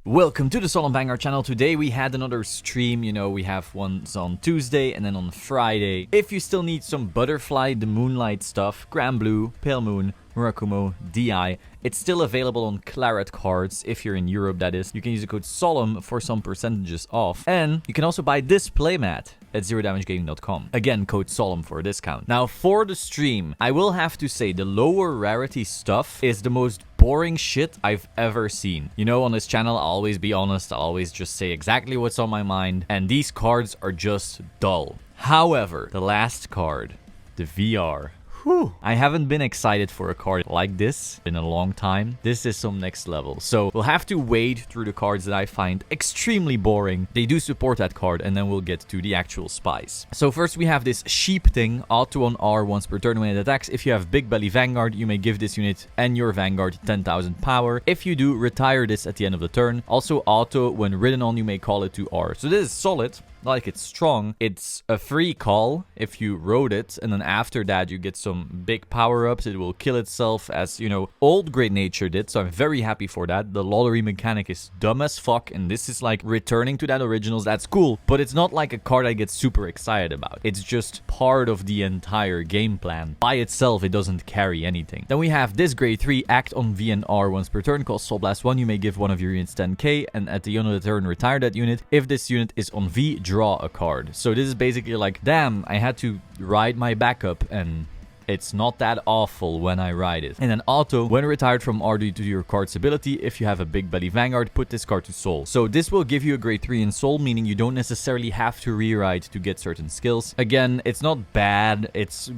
Welcome to the Solemn Vanguard channel. Today we had another stream. You know, we have ones on Tuesday and then on Friday. If you still need some Butterfly, the Moonlight stuff, Grand Blue, Pale Moon, Murakumo, DI, it's still available on Claret cards, if you're in Europe that is. You can use the code Solemn for some percentages off. And you can also buy this playmat at zerodamagegaming.com. Again, code Solemn for a discount. Now for the stream, I will have to say the lower rarity stuff is the most boring shit I've ever seen. You know, on this channel, I'll always be honest. I'll always just say exactly what's on my mind. And these cards are just dull. However, the last card, the VR. Whew. I haven't been excited for a card like this in a long time. This is some next level. So we'll have to wade through the cards that I find extremely boring. They do support that card, and then we'll get to the actual spice. So first we have this sheep thing, auto on R once per turn when it attacks. If you have Bigbelly Vanguard, you may give this unit and your Vanguard 10,000 power. If you do, retire this at the end of the turn. Also auto, when ridden on, you may call it to R. So this is solid. Like, it's strong. It's a free call if you rode it, and then after that you get some big power-ups. It will kill itself, as, you know, old Great Nature did, so I'm very happy for that. The lottery mechanic is dumb as fuck, and this is like returning to that originals. That's cool, but it's not like a card I get super excited about. It's just part of the entire game plan. By itself, it doesn't carry anything. Then we have this grade 3, act on V and R once per turn, costs Soul Blast 1. You may give one of your units 10k, and at the end of the turn, retire that unit. If this unit is on V, draw a card. So this is basically like, damn, I had to ride my backup, and it's not that awful when I ride it. And then auto, when retired from R due to your card's ability, if you have a Bigbelly Vanguard, put this card to Soul. So this will give you a grade 3 in Soul, meaning you don't necessarily have to rewrite to get certain skills. Again, it's not bad, it's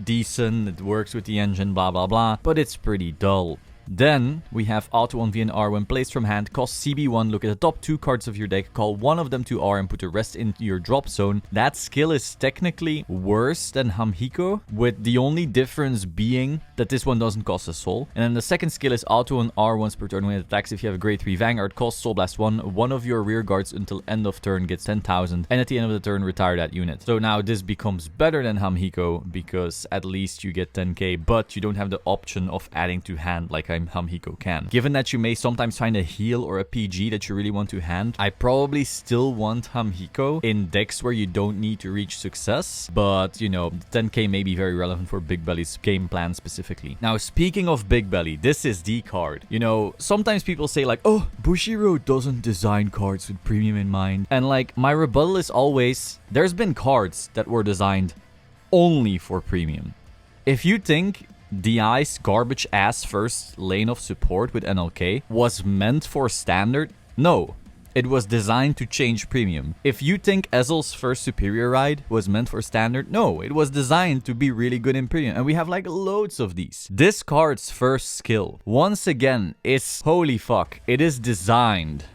decent, it works with the engine, blah blah blah, but it's pretty dull. Then we have auto on V and R when placed from hand, cost CB1, look at the top 2 cards of your deck, call one of them to R and put the rest into your drop zone. That skill is technically worse than Hamhiko, with the only difference being that this one doesn't cost a soul. And then the second skill is auto on R once per turn when it attacks. If you have a grade 3 Vanguard, cost Soul Blast 1, one of your rear guards until end of turn gets 10,000, and at the end of the turn retire that unit. So now this becomes better than Hamhiko, because at least you get 10k, but you don't have the option of adding to hand like Hamhiko can. Given that you may sometimes find a heal or a PG that you really want to hand, I probably still want Hamhiko in decks where you don't need to reach success, but you know, 10k may be very relevant for Bigbelly's game plan specifically. Now, speaking of Bigbelly, this is the card. You know, sometimes people say like, oh, Bushiroad doesn't design cards with premium in mind, and like, my rebuttal is always, there's been cards that were designed only for premium. If you think DI's garbage ass first lane of support with NLK was meant for standard, no, it was designed to change premium. If you think Ezel's first superior ride was meant for standard, no, it was designed to be really good in premium, and we have like loads of these. This card's first skill, once again, is holy fuck, it is designed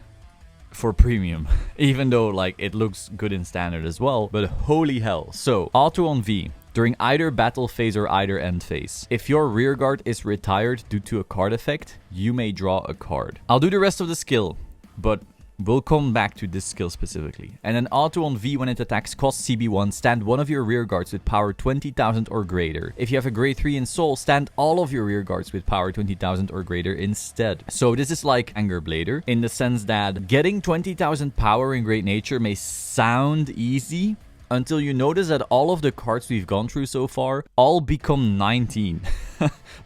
for premium, even though like it looks good in standard as well, but holy hell. So auto on V during either battle phase or either end phase. If your rear guard is retired due to a card effect, you may draw a card. I'll do the rest of the skill, but we'll come back to this skill specifically. And then auto on V when it attacks, cost CB1, stand one of your rear guards with power 20,000 or greater. If you have a grade 3 in Soul, stand all of your rear guards with power 20,000 or greater instead. So this is like Anger Blader, in the sense that getting 20,000 power in Great Nature may sound easy, until you notice that all of the cards we've gone through so far all become 19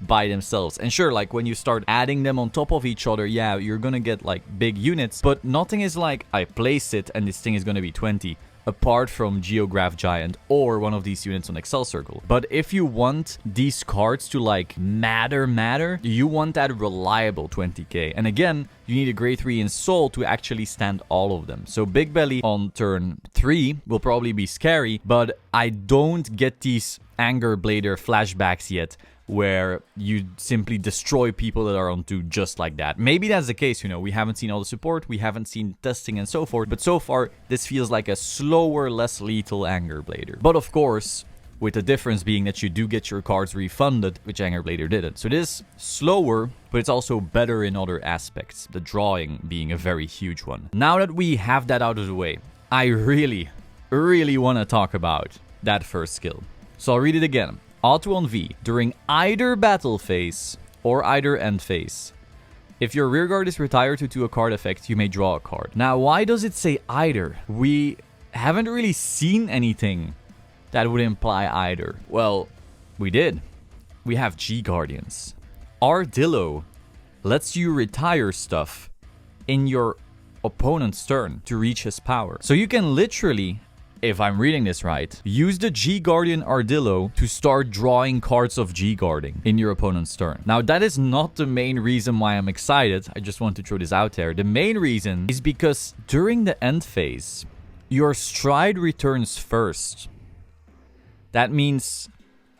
by themselves. And sure, like when you start adding them on top of each other, yeah, you're gonna get like big units, but nothing is like, I place it and this thing is gonna be 20. Apart from Geograph Giant or one of these units on Excel Circle. But if you want these cards to like matter, you want that reliable 20k. And again, you need a grade 3 in Soul to actually stand all of them. So Bigbelly on turn 3 will probably be scary, but I don't get these Anger Blader flashbacks yet, where you simply destroy people that are on 2 just like that. Maybe that's the case, you know, we haven't seen all the support, we haven't seen testing and so forth, but so far, this feels like a slower, less lethal Anger Blader. But of course, with the difference being that you do get your cards refunded, which Anger Blader didn't. So it is slower, but it's also better in other aspects, the drawing being a very huge one. Now that we have that out of the way, I really want to talk about that first skill. So I'll read it again. Auto on V during either battle phase or either end phase. If your rearguard is retired due to a card effect, you may draw a card. Now, why does it say either? We haven't really seen anything that would imply either. Well, we did. We have G-Guardians. Ardillo lets you retire stuff in your opponent's turn to reach his power. So you can literally, if I'm reading this right, use the G-Guardian Ardillo to start drawing cards of G-Guarding in your opponent's turn. Now, that is not the main reason why I'm excited. I just want to throw this out there. The main reason is because during the end phase, your stride returns first. That means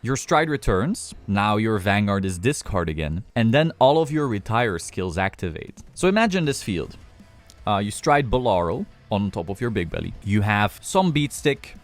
your stride returns, now your Vanguard is discard again, and then all of your retire skills activate. So imagine this field. You stride Bolaro on top of your Bigbelly. You have some Beatstick,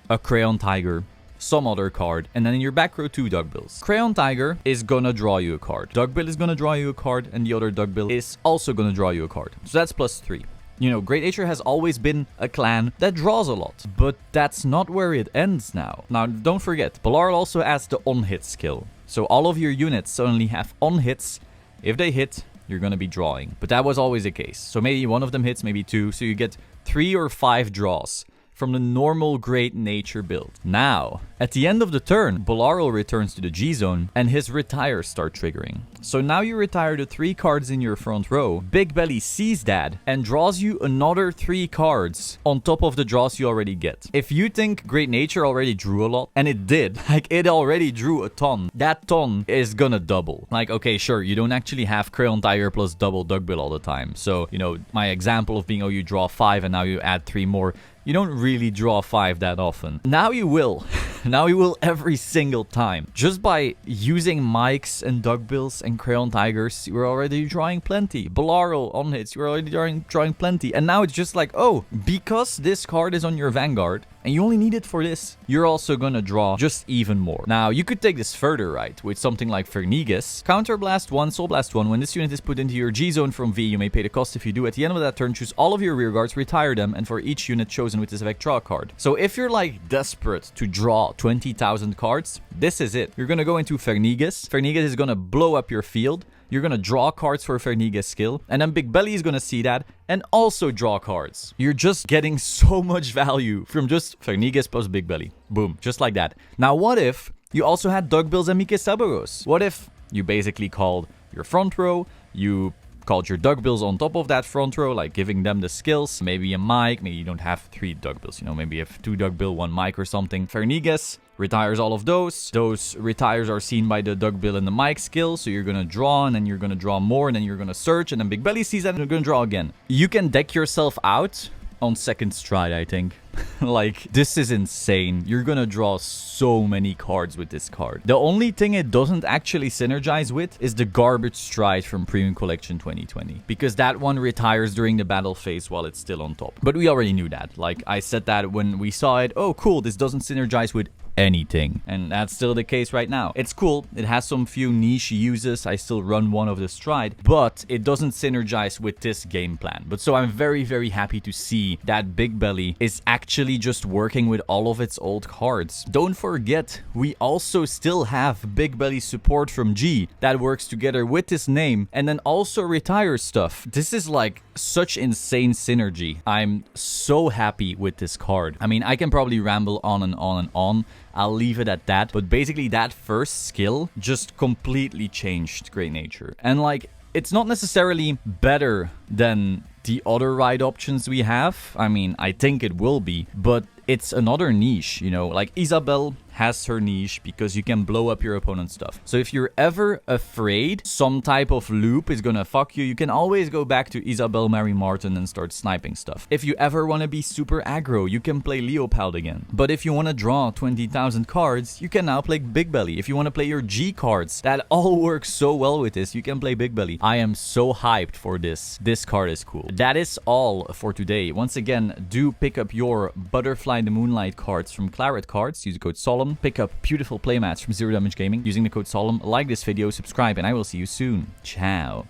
a Crayon Tiger, some other card, and then in your back row 2 Dugbills. Crayon Tiger is gonna draw you a card. Dugbill is gonna draw you a card, and the other Dugbill is also gonna draw you a card. So that's +3. You know, Great Nature has always been a clan that draws a lot, but that's not where it ends now. Now, don't forget, Bolaro also has the on-hit skill. So all of your units suddenly have on-hits. If they hit, you're gonna be drawing. But that was always the case. So maybe one of them hits, maybe 2, so you get 3 or 5 draws from the normal Great Nature build. Now, at the end of the turn, Bolaro returns to the G-Zone, and his retires start triggering. So now you retire the 3 cards in your front row. Bigbelly sees that and draws you another 3 cards on top of the draws you already get. If you think Great Nature already drew a lot, and it did, like it already drew a ton, that ton is gonna double. Like, okay, sure, you don't actually have Crayon Tiger plus double Dugbill all the time. So, you know, my example of being, oh, you draw 5 and now you add 3 more, you don't really draw 5 that often. Now you will. Now you will every single time. Just by using Mikes and Dugbills and Crayon Tigers, you were already drawing plenty. Bolaro on hits, you were already drawing plenty. And now it's just like, oh, because this card is on your Vanguard, and you only need it for this, you're also gonna draw just even more. Now, you could take this further, right? With something like Fernigas. Counterblast 1, Soul Blast 1. When this unit is put into your G-Zone from V, you may pay the cost. If you do, at the end of that turn, choose all of your rearguards, retire them, and for each unit chosen with this effect, draw a card. So if you're like desperate to draw 20,000 cards, this is it. You're gonna go into Fernigas. Fernigas is gonna blow up your field. You're gonna draw cards for Fernigas skill, and then Bigbelly is gonna see that and also draw cards. You're just getting so much value from just Fernigas plus Bigbelly. Boom, just like that. Now, what if you also had Dugbills and Mikesaburos? What if you basically called your front row, you called your Dugbills on top of that front row, like giving them the skills, maybe a Mike, maybe you don't have 3 Dugbills, you know, maybe you have 2 Dugbill, 1 Mike or something. Fernigas retires all of those. Those retires are seen by the Dugbill and the Mike skill, so you're gonna draw, and then you're gonna draw more, and then you're gonna search, and then Bigbelly sees that, and you're gonna draw again. You can deck yourself out on second stride, I think. Like, this is insane. You're gonna draw so many cards with this card. The only thing it doesn't actually synergize with is the garbage stride from Premium Collection 2020, because that one retires during the battle phase while it's still on top. But we already knew that. Like, I said that when we saw it. Oh, cool, this doesn't synergize with anything, and that's still the case right now. It's cool, it has some few niche uses. I still run one of the stride, but it doesn't synergize with this game plan. But so I'm very, very happy to see that Bigbelly is actually just working with all of its old cards. Don't forget, we also still have Bigbelly support from G that works together with this name and then also retires stuff. This is like such insane synergy. I'm so happy with this card. I mean, I can probably ramble on and on and on. I'll leave it at that. But basically, that first skill just completely changed Great Nature. And like, it's not necessarily better than the other ride options we have. I mean, I think it will be, but it's another niche, you know, like Isabel has her niche because you can blow up your opponent's stuff. So if you're ever afraid some type of loop is gonna fuck you, you can always go back to Isabel Mary Martin and start sniping stuff. If you ever want to be super aggro, you can play Leopold again. But if you want to draw 20,000 cards, you can now play Bigbelly. If you want to play your G cards, that all works so well with this, you can play Bigbelly. I am so hyped for this. This card is cool. That is all for today. Once again, do pick up your Butterfly the Moonlight cards from Claret Cards. Use the code Solemn. Pick up beautiful playmats from Zero Damage Gaming using the code Solemn. Like this video, subscribe, and I will see you soon. Ciao.